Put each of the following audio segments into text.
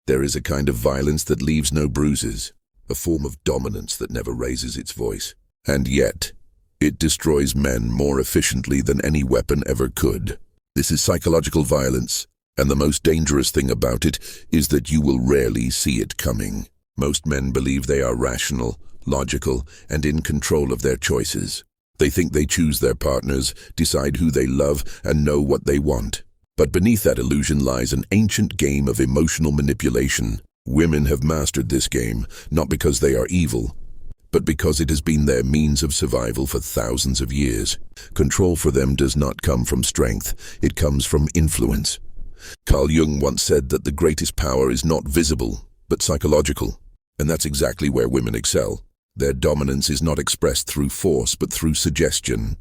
There is a kind of violence that leaves no bruises, a form of dominance that never raises its voice. And yet, it destroys men more efficiently than any weapon ever could. This is psychological violence, and the most dangerous thing about it is that you will rarely see it coming. Most men believe they are rational, logical, and in control of their choices. They think they choose their partners, decide who they love, and know what they want. But beneath that illusion lies an ancient game of emotional manipulation. Women have mastered this game, not because they are evil, but because it has been their means of survival for thousands of years. Control for them does not come from strength, it comes from influence. Carl Jung once said that the greatest power is not visible, but psychological. And that's exactly where women excel. Their dominance is not expressed through force, but through suggestion.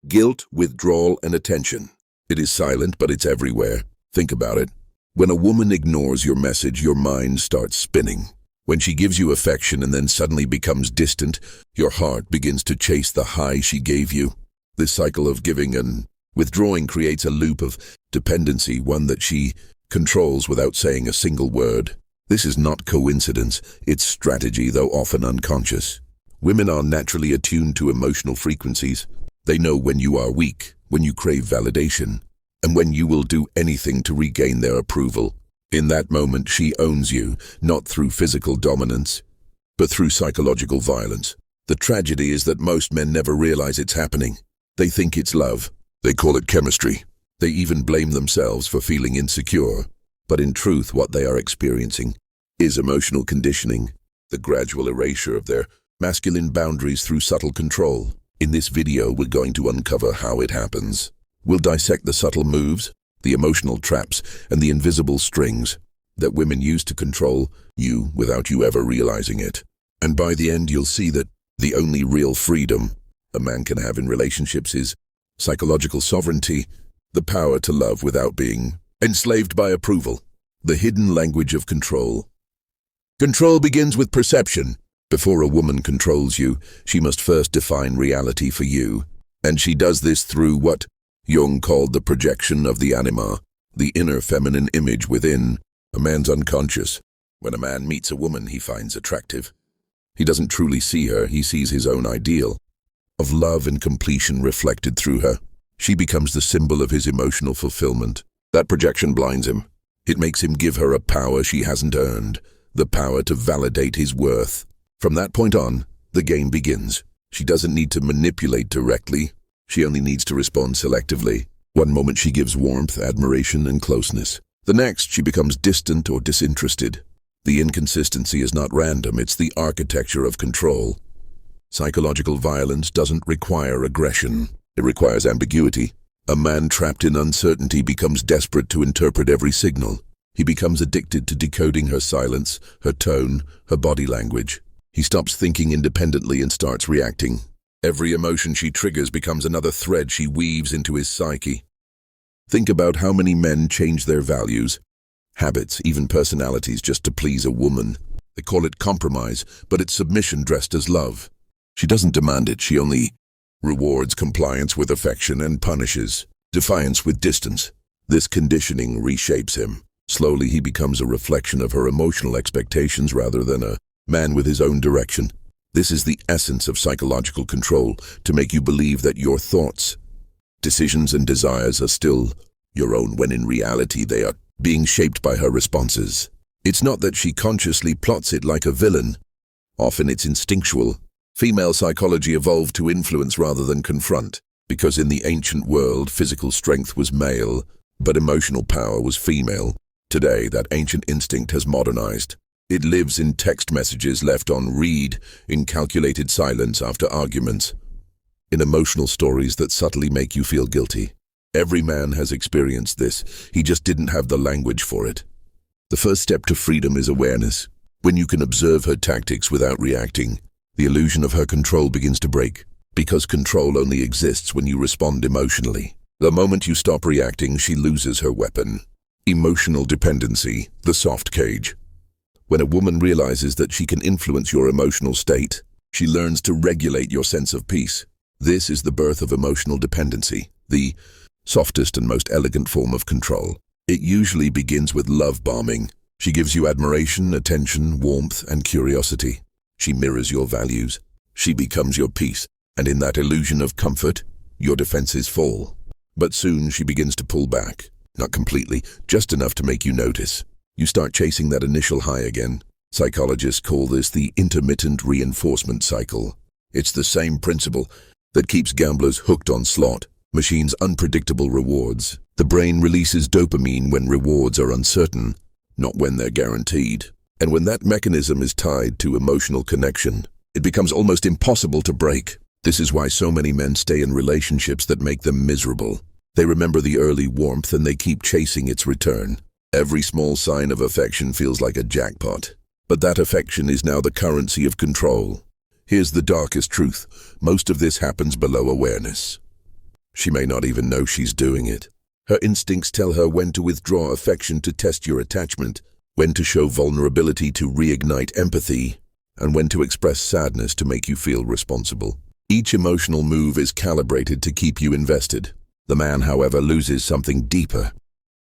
Guilt, withdrawal, and attention. It is silent, but it's everywhere. Think about it. When a woman ignores your message, your mind starts spinning. When she gives you affection and then suddenly becomes distant, your heart begins to chase the high she gave you. This cycle of giving and withdrawing creates a loop of dependency, one that she controls without saying a single word. This is not coincidence, it's strategy, though often unconscious. Women are naturally attuned to emotional frequencies. They know when you are weak, when you crave validation, and when you will do anything to regain their approval. In that moment, she owns you, not through physical dominance, but through psychological violence. The tragedy is that most men never realize it's happening. They think it's love. They call it chemistry. They even blame themselves for feeling insecure. But in truth, what they are experiencing is emotional conditioning, the gradual erasure of their masculine boundaries through subtle control. In this video, we're going to uncover how it happens. We'll dissect the subtle moves, the emotional traps, and the invisible strings that women use to control you without you ever realizing it. And by the end, you'll see that the only real freedom a man can have in relationships is psychological sovereignty, the power to love without being enslaved by approval. The hidden language of control. Control begins with perception. Before a woman controls you, she must first define reality for you. And she does this through what Jung called the projection of the anima, the inner feminine image within a man's unconscious. When a man meets a woman he finds attractive, he doesn't truly see her, he sees his own ideal of love and completion reflected through her. She becomes the symbol of his emotional fulfillment. That projection blinds him. It makes him give her a power she hasn't earned, the power to validate his worth. From that point on, the game begins. She doesn't need to manipulate directly. She only needs to respond selectively. One moment she gives warmth, admiration, and closeness. The next, she becomes distant or disinterested. The inconsistency is not random, it's the architecture of control. Psychological violence doesn't require aggression. It requires ambiguity. A man trapped in uncertainty becomes desperate to interpret every signal. He becomes addicted to decoding her silence, her tone, her body language. He stops thinking independently and starts reacting. Every emotion she triggers becomes another thread she weaves into his psyche. Think about how many men change their values, habits, even personalities just to please a woman. They call it compromise, but it's submission dressed as love. She doesn't demand it, she only rewards compliance with affection and punishes defiance with distance. This conditioning reshapes him. Slowly he becomes a reflection of her emotional expectations rather than a man with his own direction. This is the essence of psychological control, to make you believe that your thoughts, decisions, and desires are still your own when in reality they are being shaped by her responses. It's not that she consciously plots it like a villain. Often it's instinctual. Female psychology evolved to influence rather than confront, because in the ancient world physical strength was male, but emotional power was female. Today that ancient instinct has modernized. It lives in text messages left on read, in calculated silence after arguments, in emotional stories that subtly make you feel guilty. Every man has experienced this, he just didn't have the language for it. The first step to freedom is awareness. When you can observe her tactics without reacting, the illusion of her control begins to break, because control only exists when you respond emotionally. The moment you stop reacting, she loses her weapon. Emotional dependency, the soft cage. When a woman realizes that she can influence your emotional state, she learns to regulate your sense of peace. This is the birth of emotional dependency, the softest and most elegant form of control. It usually begins with love bombing. She gives you admiration, attention, warmth, and curiosity. She mirrors your values. She becomes your peace, and in that illusion of comfort, your defenses fall. But soon she begins to pull back. Not completely, just enough to make you notice. You start chasing that initial high again. Psychologists call this the intermittent reinforcement cycle. It's the same principle that keeps gamblers hooked on slot machines' unpredictable rewards. The brain releases dopamine when rewards are uncertain, not when they're guaranteed. And when that mechanism is tied to emotional connection, it becomes almost impossible to break. This is why so many men stay in relationships that make them miserable. They remember the early warmth and they keep chasing its return. Every small sign of affection feels like a jackpot. But that affection is now the currency of control. Here's the darkest truth. Most of this happens below awareness. She may not even know she's doing it. Her instincts tell her when to withdraw affection to test your attachment, when to show vulnerability to reignite empathy, and when to express sadness to make you feel responsible. Each emotional move is calibrated to keep you invested. The man, however, loses something deeper: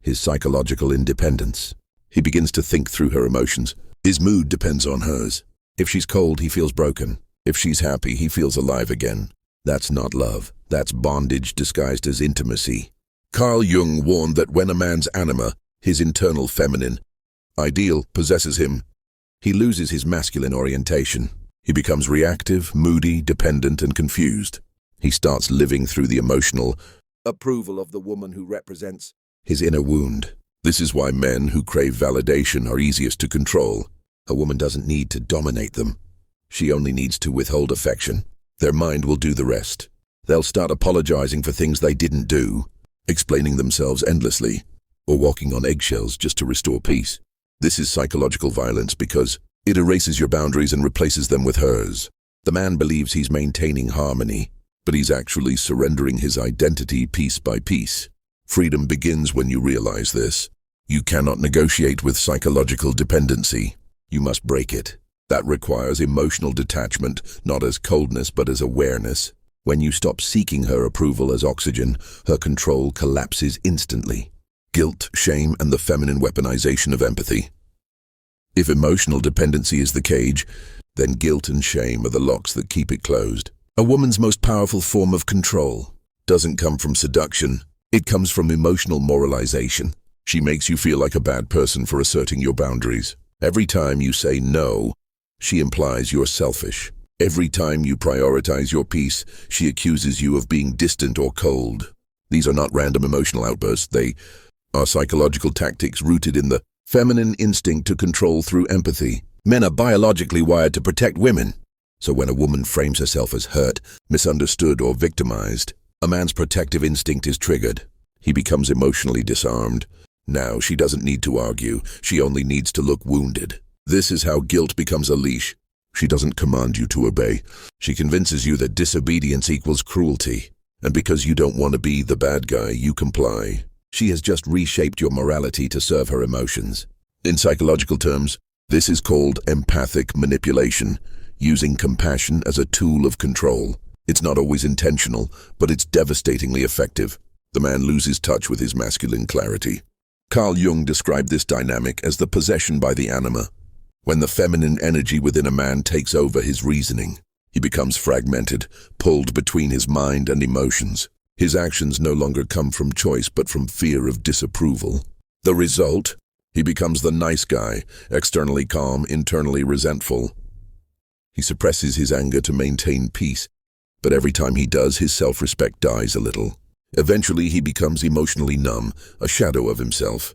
his psychological independence. He begins to think through her emotions. His mood depends on hers. If she's cold, he feels broken. If she's happy, he feels alive again. That's not love. That's bondage disguised as intimacy. Carl Jung warned that when a man's anima, his internal feminine ideal, possesses him, he loses his masculine orientation. He becomes reactive, moody, dependent, and confused. He starts living through the emotional approval of the woman who represents his inner wound. This is why men who crave validation are easiest to control. A woman doesn't need to dominate them. She only needs to withhold affection. Their mind will do the rest. They'll start apologizing for things they didn't do, explaining themselves endlessly, or walking on eggshells just to restore peace. This is psychological violence because it erases your boundaries and replaces them with hers. The man believes he's maintaining harmony, but he's actually surrendering his identity piece by piece. Freedom begins when you realize this. You cannot negotiate with psychological dependency. You must break it. That requires emotional detachment, not as coldness but as awareness. When you stop seeking her approval as oxygen, her control collapses instantly. Guilt, shame, and the feminine weaponization of empathy. If emotional dependency is the cage, then guilt and shame are the locks that keep it closed. A woman's most powerful form of control doesn't come from seduction. It comes from emotional moralization. She makes you feel like a bad person for asserting your boundaries. Every time you say no, she implies you're selfish. Every time you prioritize your peace, she accuses you of being distant or cold. These are not random emotional outbursts. They are psychological tactics rooted in the feminine instinct to control through empathy. Men are biologically wired to protect women. So when a woman frames herself as hurt, misunderstood, or victimized, a man's protective instinct is triggered. He becomes emotionally disarmed. Now she doesn't need to argue. She only needs to look wounded. This is how guilt becomes a leash. She doesn't command you to obey. She convinces you that disobedience equals cruelty. And because you don't want to be the bad guy, you comply. She has just reshaped your morality to serve her emotions. In psychological terms, this is called empathic manipulation, using compassion as a tool of control. It's not always intentional, but it's devastatingly effective. The man loses touch with his masculine clarity. Carl Jung described this dynamic as the possession by the anima. When the feminine energy within a man takes over his reasoning, he becomes fragmented, pulled between his mind and emotions. His actions no longer come from choice but from fear of disapproval. The result? He becomes the nice guy, externally calm, internally resentful. He suppresses his anger to maintain peace, but every time he does, his self-respect dies a little. Eventually, he becomes emotionally numb, a shadow of himself.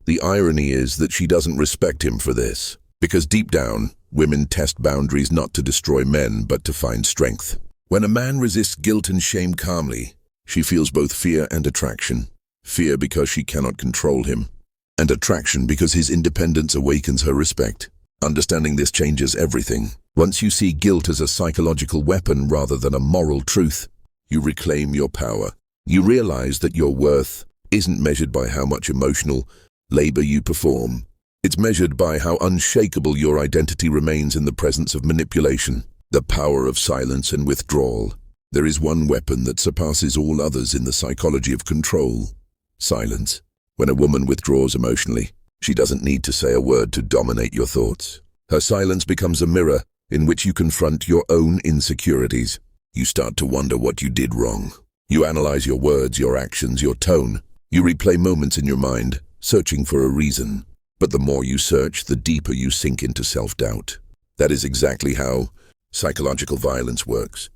The irony is that she doesn't respect him for this, because deep down, women test boundaries not to destroy men, but to find strength. When a man resists guilt and shame calmly, she feels both fear and attraction. Fear because she cannot control him, and attraction because his independence awakens her respect. Understanding this changes everything. Once you see guilt as a psychological weapon rather than a moral truth, you reclaim your power. You realize that your worth isn't measured by how much emotional labor you perform. It's measured by how unshakable your identity remains in the presence of manipulation. The power of silence and withdrawal. There is one weapon that surpasses all others in the psychology of control: silence. When a woman withdraws emotionally, She doesn't need to say a word to dominate your thoughts. Her silence becomes a mirror in which you confront your own insecurities. You start to wonder what you did wrong. You analyze your words, your actions, your tone. You replay moments in your mind, searching for a reason. But the more you search, the deeper you sink into self-doubt. That is exactly how psychological violence works.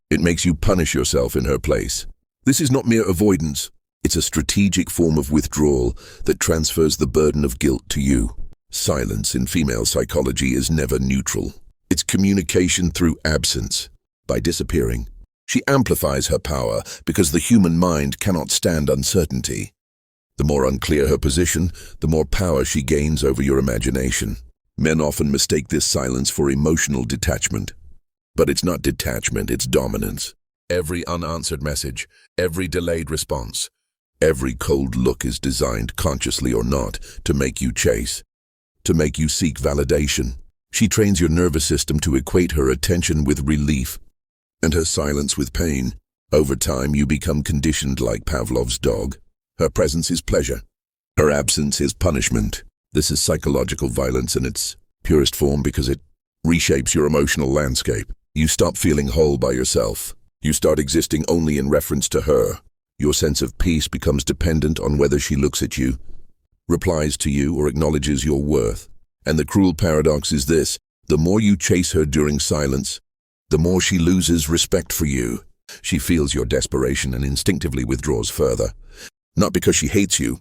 It makes you punish yourself in her place. This is not mere avoidance. It's a strategic form of withdrawal that transfers the burden of guilt to you. Silence in female psychology is never neutral. It's communication through absence. By disappearing, she amplifies her power because the human mind cannot stand uncertainty. The more unclear her position, the more power she gains over your imagination. Men often mistake this silence for emotional detachment. But it's not detachment, it's dominance. Every unanswered message, every delayed response, every cold look is designed, consciously or not, to make you chase, to make you seek validation. She trains your nervous system to equate her attention with relief and her silence with pain. Over time, you become conditioned like Pavlov's dog. Her presence is pleasure. Her absence is punishment. This is psychological violence in its purest form because it reshapes your emotional landscape. You stop feeling whole by yourself. You start existing only in reference to her. Your sense of peace becomes dependent on whether she looks at you, replies to you, or acknowledges your worth. And the cruel paradox is this: the more you chase her during silence, the more she loses respect for you. She feels your desperation and instinctively withdraws further. Not because she hates you,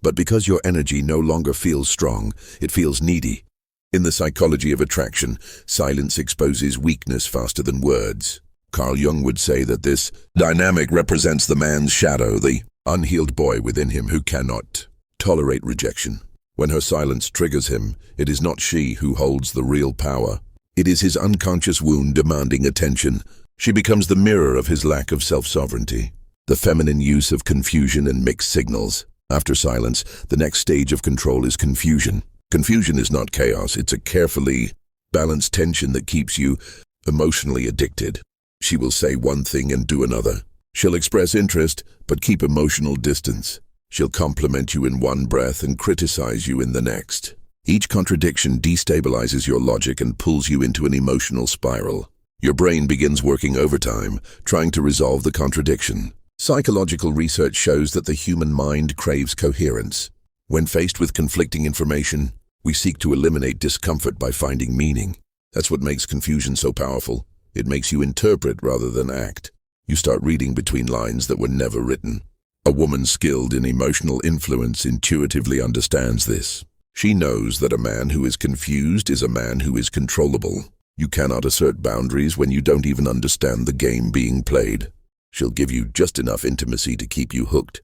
but because your energy no longer feels strong, it feels needy. In the psychology of attraction, silence exposes weakness faster than words. Carl Jung would say that this dynamic represents the man's shadow, the unhealed boy within him who cannot tolerate rejection. When her silence triggers him, it is not she who holds the real power. It is his unconscious wound demanding attention. She becomes the mirror of his lack of self-sovereignty. The feminine use of confusion and mixed signals. After silence, the next stage of control is confusion. Confusion is not chaos, it's a carefully balanced tension that keeps you emotionally addicted. She will say one thing and do another. She'll express interest, but keep emotional distance. She'll compliment you in one breath and criticize you in the next. Each contradiction destabilizes your logic and pulls you into an emotional spiral. Your brain begins working overtime, trying to resolve the contradiction. Psychological research shows that the human mind craves coherence. When faced with conflicting information, we seek to eliminate discomfort by finding meaning. That's what makes confusion so powerful. It makes you interpret rather than act. You start reading between lines that were never written. A woman skilled in emotional influence intuitively understands this. She knows that a man who is confused is a man who is controllable. You cannot assert boundaries when you don't even understand the game being played. She'll give you just enough intimacy to keep you hooked,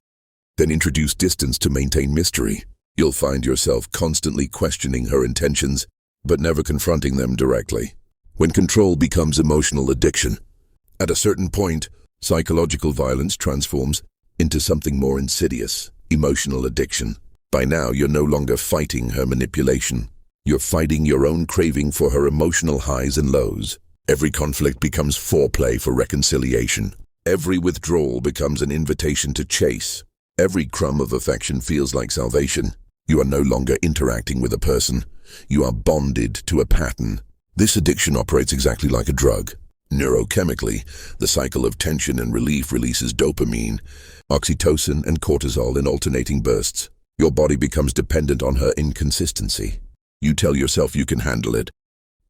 then introduce distance to maintain mystery. You'll find yourself constantly questioning her intentions, but never confronting them directly. When control becomes emotional addiction, at a certain point, psychological violence transforms into something more insidious: emotional addiction. By now, you're no longer fighting her manipulation. You're fighting your own craving for her emotional highs and lows. Every conflict becomes foreplay for reconciliation. Every withdrawal becomes an invitation to chase. Every crumb of affection feels like salvation. You are no longer interacting with a person. You are bonded to a pattern. This addiction operates exactly like a drug. Neurochemically, the cycle of tension and relief releases dopamine, oxytocin, and cortisol in alternating bursts. Your body becomes dependent on her inconsistency. You tell yourself you can handle it,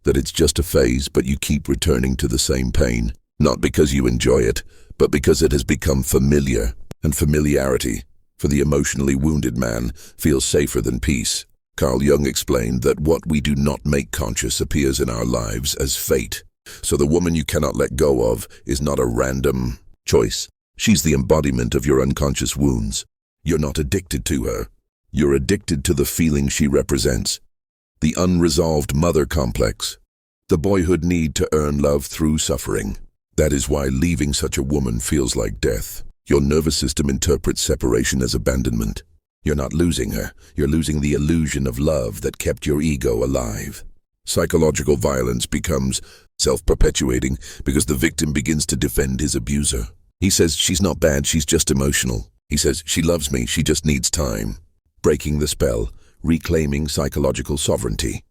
that it's just a phase, but you keep returning to the same pain, not because you enjoy it, but because it has become familiar. And familiarity, for the emotionally wounded man, feels safer than peace. Carl Jung explained that what we do not make conscious appears in our lives as fate. So the woman you cannot let go of is not a random choice. She's the embodiment of your unconscious wounds. You're not addicted to her. You're addicted to the feeling she represents. The unresolved mother complex. The boyhood need to earn love through suffering. That is why leaving such a woman feels like death. Your nervous system interprets separation as abandonment. You're not losing her. You're losing the illusion of love that kept your ego alive. Psychological violence becomes self-perpetuating because the victim begins to defend his abuser. He says, she's not bad, she's just emotional. He says, she loves me, she just needs time. Breaking the spell, reclaiming psychological sovereignty.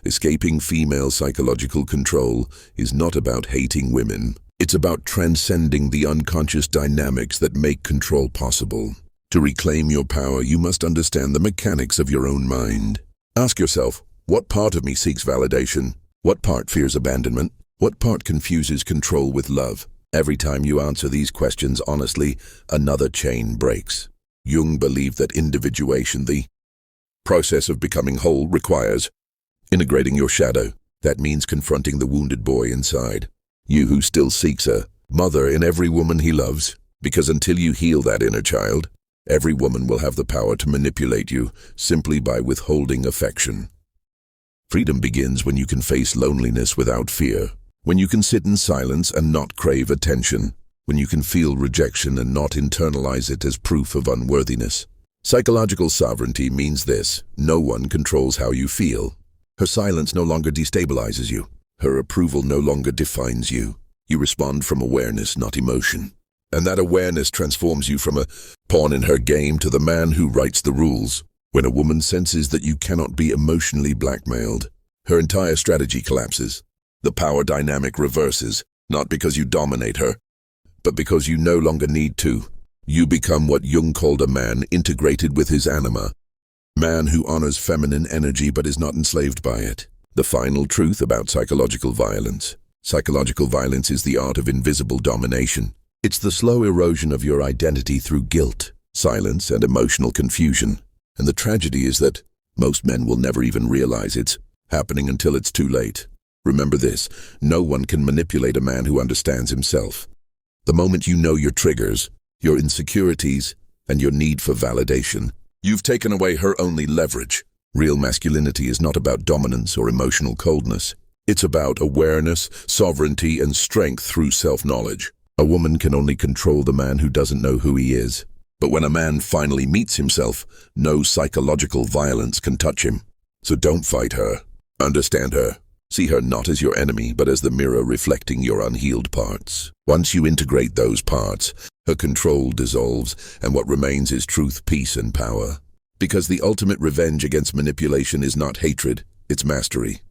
Escaping female psychological control is not about hating women. It's about transcending the unconscious dynamics that make control possible. To reclaim your power, you must understand the mechanics of your own mind. Ask yourself, what part of me seeks validation? What part fears abandonment? What part confuses control with love? Every time you answer these questions honestly, another chain breaks. Jung believed that individuation, the process of becoming whole, requires integrating your shadow. That means confronting the wounded boy inside. You who still seeks a mother in every woman he loves, because until you heal that inner child, every woman will have the power to manipulate you simply by withholding affection. Freedom begins when you can face loneliness without fear, when you can sit in silence and not crave attention, when you can feel rejection and not internalize it as proof of unworthiness. Psychological sovereignty means this: no one controls how you feel. Her silence no longer destabilizes you. Her approval no longer defines you. You respond from awareness, not emotion. And that awareness transforms you from a pawn in her game to the man who writes the rules. When a woman senses that you cannot be emotionally blackmailed, her entire strategy collapses. The power dynamic reverses, not because you dominate her, but because you no longer need to. You become what Jung called a man integrated with his anima. Man who honors feminine energy but is not enslaved by it. The final truth about psychological violence. Psychological violence is the art of invisible domination. It's the slow erosion of your identity through guilt, silence, and emotional confusion. And the tragedy is that most men will never even realize it's happening until it's too late. Remember this: no one can manipulate a man who understands himself. The moment you know your triggers, your insecurities, and your need for validation, you've taken away her only leverage. Real masculinity is not about dominance or emotional coldness. It's about awareness, sovereignty, and strength through self-knowledge. A woman can only control the man who doesn't know who he is. But when a man finally meets himself, no psychological violence can touch him. So don't fight her. Understand her. See her not as your enemy, but as the mirror reflecting your unhealed parts. Once you integrate those parts, her control dissolves, and what remains is truth, peace, and power. Because the ultimate revenge against manipulation is not hatred, it's mastery.